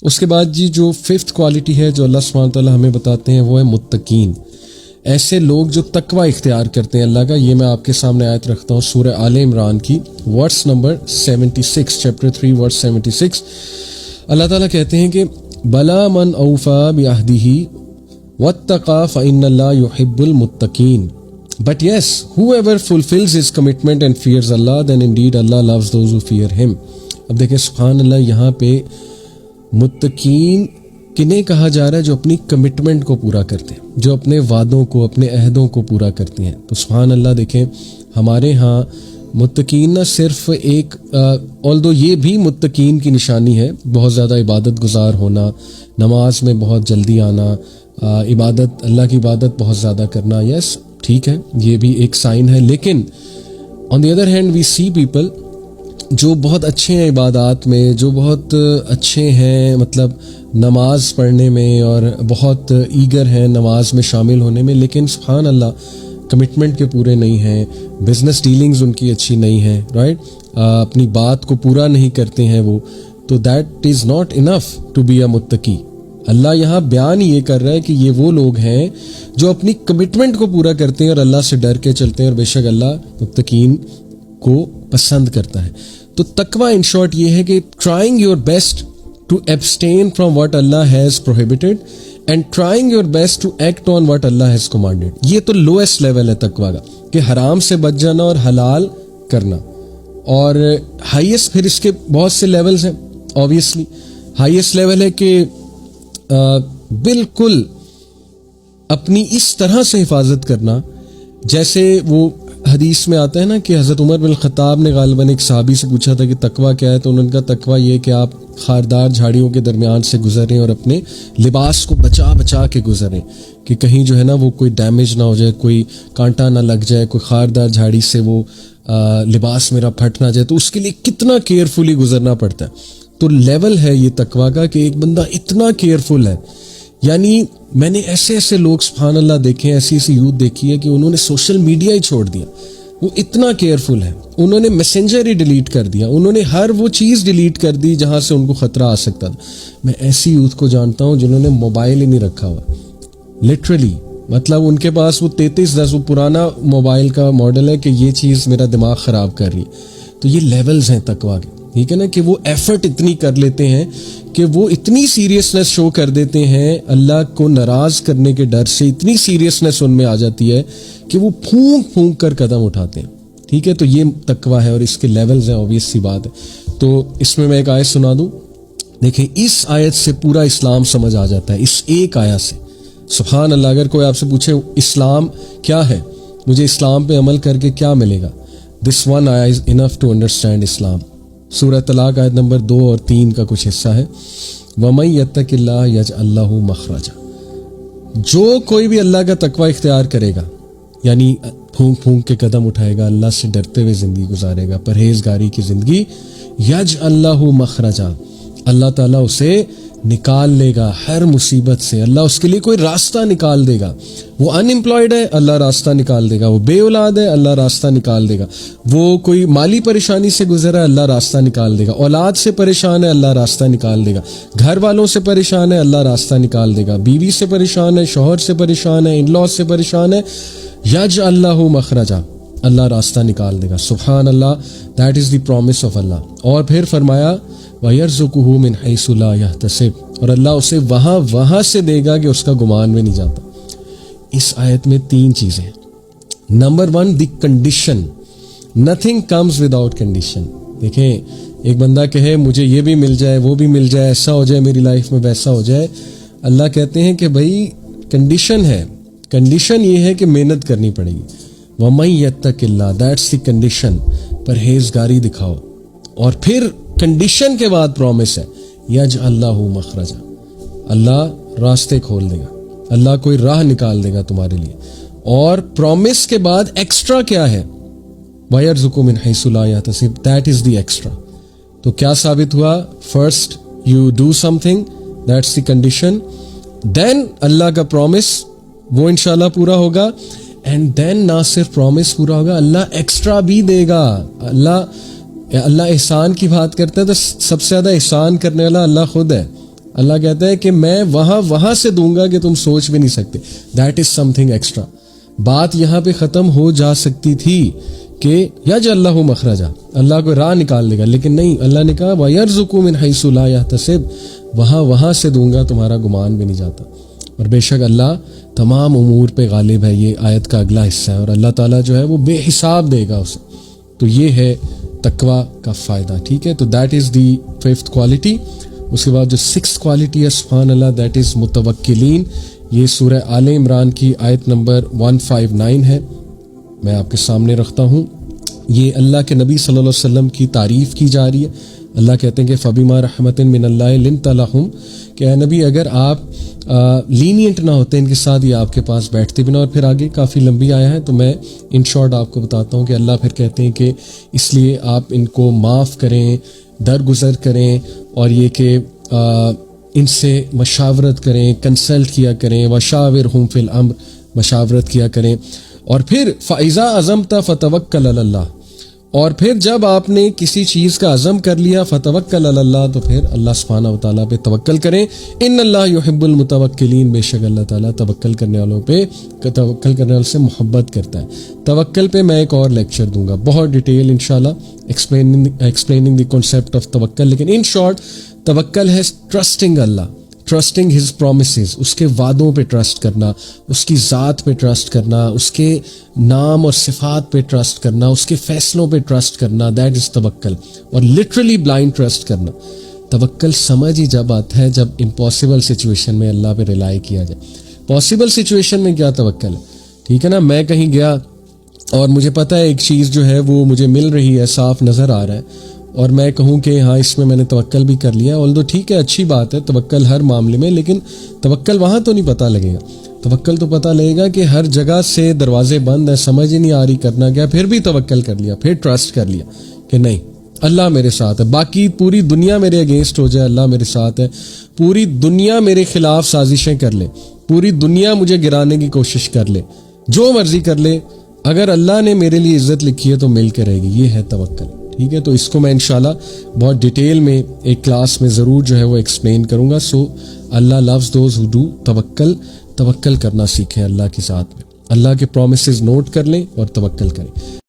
اس کے بعد جی جو 5th کوالٹی ہے جو اللہ سبحانہ تعالیٰ ہمیں بتاتے ہیں وہ ہے متقین. ایسے لوگ جو تقوی اختیار کرتے ہیں اللہ کا. یہ میں آپ کے سامنے آیت رکھتا ہوں سورہ آل عمران کی ورس نمبر 76 چیپٹر 3 ورس 76. اللہ تعالیٰ کہتے ہیں کہ بلا من اوفا بعہدہ واتقى فإن اللہ يحب المتقین. But yes, whoever fulfills his commitment and fears Allah, then indeed Allah loves those who fear him. اب دیکھیں سبحان اللہ, یہاں پہ متقین کنہیں کہا جا رہا ہے؟ جو اپنی کمٹمنٹ کو پورا کرتے ہیں, جو اپنے وعدوں کو, اپنے عہدوں کو پورا کرتے ہیں. تو سبحان اللہ دیکھیں ہمارے ہاں متقین نہ صرف ایک although یہ بھی متقین کی نشانی ہے, بہت زیادہ عبادت گزار ہونا, نماز میں بہت جلدی آنا, عبادت اللہ کی عبادت بہت زیادہ کرنا, یس ٹھیک ہے یہ بھی ایک سائن ہے. لیکن on the other hand we see people جو بہت اچھے ہیں عبادات میں, جو بہت اچھے ہیں مطلب نماز پڑھنے میں اور بہت ایگر ہیں نماز میں شامل ہونے میں, لیکن سبحان اللہ کمٹمنٹ کے پورے نہیں ہیں, بزنس ڈیلنگز ان کی اچھی نہیں ہیں, رائٹ, اپنی بات کو پورا نہیں کرتے ہیں وہ. تو that is not enough to be a متقی. اللہ یہاں بیان یہ کر رہا ہے کہ یہ وہ لوگ ہیں جو اپنی کمٹمنٹ کو پورا کرتے ہیں اور اللہ سے ڈر کے چلتے ہیں, اور بے شک اللہ متقین کو پسند کرتا ہے. تو تقوی ان شارٹ یہ ہے کہ trying your best to abstain from what اللہ has prohibited and trying your best to act on what اللہ ہیز کمانڈیڈ. یہ تو لوئسٹ لیول ہے تقوی کا, کہ حرام سے بچ جانا اور حلال کرنا. اور ہائیسٹ پھر اس کے بہت سے لیولز ہیں. آبویسلی ہائیسٹ لیول ہے کہ بالکل اپنی اس طرح سے حفاظت کرنا جیسے وہ حدیث میں آتا ہے نا کہ حضرت عمر بن الخطاب نے غالباً ایک صحابی سے پوچھا تھا کہ تقوی کیا ہے, تو انہوں نے کہا تقوی یہ کہ آپ خاردار جھاڑیوں کے درمیان سے گزریں اور اپنے لباس کو بچا کے گزریں, کہ کہیں جو ہے نا وہ کوئی ڈیمیج نہ ہو جائے, کوئی کانٹا نہ لگ جائے, کوئی خاردار جھاڑی سے وہ لباس میرا پھٹ نہ جائے. تو اس کے لیے کتنا کیئرفلی گزرنا پڑتا ہے. تو لیول ہے یہ تقوی کا کہ ایک بندہ اتنا کیئرفل ہے. یعنی میں نے ایسے لوگ سبحان اللہ دیکھے, ایسی یوتھ دیکھی ہے کہ انہوں نے سوشل میڈیا ہی چھوڑ دیا, وہ اتنا کیئرفل ہے. انہوں نے میسنجر ہی ڈیلیٹ کر دیا, انہوں نے ہر وہ چیز ڈیلیٹ کر دی جہاں سے ان کو خطرہ آ سکتا تھا. میں ایسی یوتھ کو جانتا ہوں جنہوں نے موبائل ہی نہیں رکھا ہوا, لٹرلی. مطلب ان کے پاس وہ 3310 وہ پرانا موبائل کا ماڈل ہے کہ یہ چیز میرا دماغ خراب کر رہی ہے. تو یہ لیولز ہیں تقوی کے, ٹھیک ہے نا, کہ وہ ایفرٹ اتنی کر لیتے ہیں کہ وہ اتنی سیریسنس شو کر دیتے ہیں اللہ کو ناراض کرنے کے ڈر سے, اتنی سیریسنس ان میں آ جاتی ہے کہ وہ پھونک کر قدم اٹھاتے ہیں. ٹھیک ہے, تو یہ تقوی ہے اور اس کے لیولز ہیں, آبویس سی بات ہے. تو اس میں ایک آیت سنا دوں. دیکھیں اس آیت سے پورا اسلام سمجھ آ جاتا ہے, اس ایک آیت سے. سبحان اللہ, اگر کوئی آپ سے پوچھے اسلام کیا ہے, مجھے اسلام پہ عمل کر کے کیا ملے گا, دس ون آیا از انف ٹو انڈرسٹینڈ اسلام. سورہ طلاق آیت نمبر 2 اور 3 کا کچھ حصہ ہے. وَمَن يَتَّقِ اللَّهَ يَجْعَل لَّهُ مَخْرَجًا. جو کوئی بھی اللہ کا تقوی اختیار کرے گا, یعنی پھونک کے قدم اٹھائے گا, اللہ سے ڈرتے ہوئے زندگی گزارے گا, پرہیزگاری کی زندگی, يَجْعَل لَّهُ مَخْرَجًا, اللہ تعالیٰ اسے نکال لے گا ہر مصیبت سے. اللہ اس کے لیے کوئی راستہ نکال دے گا. وہ ان امپلائڈ ہے, اللہ راستہ نکال دے گا. وہ بے اولاد ہے, اللہ راستہ نکال دے گا. وہ کوئی مالی پریشانی سے گزرا ہے, اللہ راستہ نکال دے گا. اولاد سے پریشان ہے, اللہ راستہ نکال دے گا. گھر والوں سے پریشان ہے, اللہ راستہ نکال دے گا. بیوی سے پریشان ہے, شوہر سے پریشان ہے, ان لا سے پریشان ہے, یجعل لہ مخرجا, اللہ راستہ نکال دے گا. سبحان اللہ, that is the promise of Allah. اور پھر فرمایا وَيَرْزُقُهُ مِنْ حَيْثُ لَا يَحْتَسِبُ, اور اللہ اسے وہاں سے دے گا کہ اس کا گمان میں نہیں جاتا. اس آیت میں 3 چیزیں ہیں. Number 1, the condition. Nothing comes without condition. دیکھیں ایک بندہ کہے مجھے یہ بھی مل جائے, وہ بھی مل جائے, ایسا ہو جائے میری لائف میں, ویسا ہو جائے. اللہ کہتے ہیں کہ بھائی کنڈیشن ہے, کنڈیشن یہ ہے کہ محنت کرنی پڑے گی. وَمَن يَتَّقِ اللَّهَ, دیٹس دی کنڈیشن. پرہیزگاری دکھاؤ. اور پھر کنڈیشن کے بعد پرومس ہے یجعل لہ مخرجا, اللہ راستے کھول دے گا, اللہ کوئی راہ نکال دے گا تمہارے لیے. اور پرومس کے بعد ایکسٹرا کیا ہے, وَيَرْزُقُهُ مِنْ حَيْثُ لَا يَحْتَسِبُ, دیٹ از دی ایکسٹرا. تو کیا ثابت ہوا, first you do something, that's the condition, then Allah کا پرومس وہ انشاءاللہ پورا ہوگا, اینڈ دین نہ صرف پرومس پورا ہوگا, اللہ ایکسٹرا بھی دے گا. اللہ احسان کی بات کرتا ہے تو سب سے زیادہ احسان کرنے والا اللہ خود ہے. اللہ کہتا ہے کہ میں وہاں سے دوں گا کہ تم سوچ بھی نہیں سکتے. That is some thing extra. بات یہاں پہ ختم ہو جا سکتی تھی کہ یجعل لہ مخرجا، اللہ کو راہ نکال دے گا، لیکن نہیں، اللہ نے کہا وَيَرْزُقُ مِنْ حَيْثُ لَا يَحْتَسِبُ، وہاں سے دوں گا تمہارا گمان بھی نہیں جاتا. اور بے شک اللہ تمام امور پہ غالب ہے. یہ آیت کا اگلا حصہ ہے، اور اللہ تعالیٰ جو ہے وہ بے حساب دے گا اسے. تو یہ ہے تقویٰ کا فائدہ. ٹھیک ہے، تو that is the 5th quality. اس کے بعد جو 6th کوالٹی ہے سبحان اللہ، دیٹ از متوکلین. یہ سورہ آل عمران کی آیت نمبر 159 ہے، میں آپ کے سامنے رکھتا ہوں. یہ اللہ کے نبی صلی اللہ علیہ وسلم کی تعریف کی جا رہی ہے. اللہ کہتے ہیں کہ فَبِمَا رَحْمَةٍ مِّنَ اللَّهِ لِنْتَ لَهُمْ، کہ اے نبی اگر آپ لینینٹ نہ ہوتے ان کے ساتھ، یہ آپ کے پاس بیٹھتے بھی نہ. اور پھر آگے کافی لمبی آیا ہے، تو میں ان شارٹ آپ کو بتاتا ہوں کہ اللہ پھر کہتے ہیں کہ اس لیے آپ ان کو معاف کریں، درگزر کریں، اور یہ کہ ان سے مشاورت کریں، کنسلٹ کیا کریں. وَشَاوِرْهُمْ فِي الْأَمْرِ، مشاورت کیا کریں. اور پھر فَإِذَا عَزَمْتَ فَتَوَكَّلْ عَلَى اللَّهِ، اور پھر جب آپ نے کسی چیز کا عزم کر لیا فَتَوَكَّلْ عَلَى اللَّهِ، تو پھر اللہ سبحانہ وتعالیٰ پہ توکل کریں. ان اللہ يحب المتوکلین، بے شک اللہ تعالیٰ توکل کرنے والوں سے محبت کرتا ہے. توکل پہ میں ایک اور لیکچر دوں گا بہت ڈیٹیل انشاءاللہ، ایکسپلیننگ دی کنسیپٹ آف توکل. لیکن ان شارٹ توکل ہے ٹرسٹنگ اللہ، ٹرسٹنگ ہز پرومسز، اس کے وعدوں پہ ٹرسٹ کرنا، اس کی ذات پہ ٹرسٹ کرنا، اس کے نام اور صفات پہ ٹرسٹ کرنا، اس کے فیصلوں پہ ٹرسٹ کرنا. دیٹ از توکل. اور لٹرلی بلائنڈ ٹرسٹ کرنا. توکل سمجھ ہی جب آتا ہے جب امپاسبل سچویشن میں اللہ پہ ریلائی کیا جائے. پاسبل سچویشن میں کیا توکل ہے؟ ٹھیک ہے نا، میں کہیں گیا اور مجھے پتہ ہے ایک چیز جو ہے وہ مجھے مل رہی ہے، صاف نظر آ رہا ہے، اور میں کہوں کہ ہاں اس میں نے توکل بھی کر لیا. آلدو ٹھیک ہے، اچھی بات ہے توکل ہر معاملے میں، لیکن توکل وہاں تو نہیں پتہ لگے گا. توکل تو پتہ لگے گا کہ ہر جگہ سے دروازے بند ہیں، سمجھ ہی نہیں آ رہی کرنا کیا، پھر بھی توکل کر لیا، پھر ٹرسٹ کر لیا کہ نہیں اللہ میرے ساتھ ہے. باقی پوری دنیا میرے اگینسٹ ہو جائے، اللہ میرے ساتھ ہے. پوری دنیا میرے خلاف سازشیں کر لے، پوری دنیا مجھے گرانے کی کوشش کر لے، جو مرضی کر لے، اگر اللہ نے میرے لیے عزت لکھی ہے تو مل کے رہے گی. یہ ہے توکل. ٹھیک ہے، تو اس کو میں انشاءاللہ بہت ڈیٹیل میں ایک کلاس میں ضرور جو ہے وہ ایکسپلین کروں گا. سو اللہ لوز دوز ہو ڈو توکل کرنا سیکھیں اللہ کی ذات میں. اللہ کے پرومسز نوٹ کر لیں اور توکل کریں.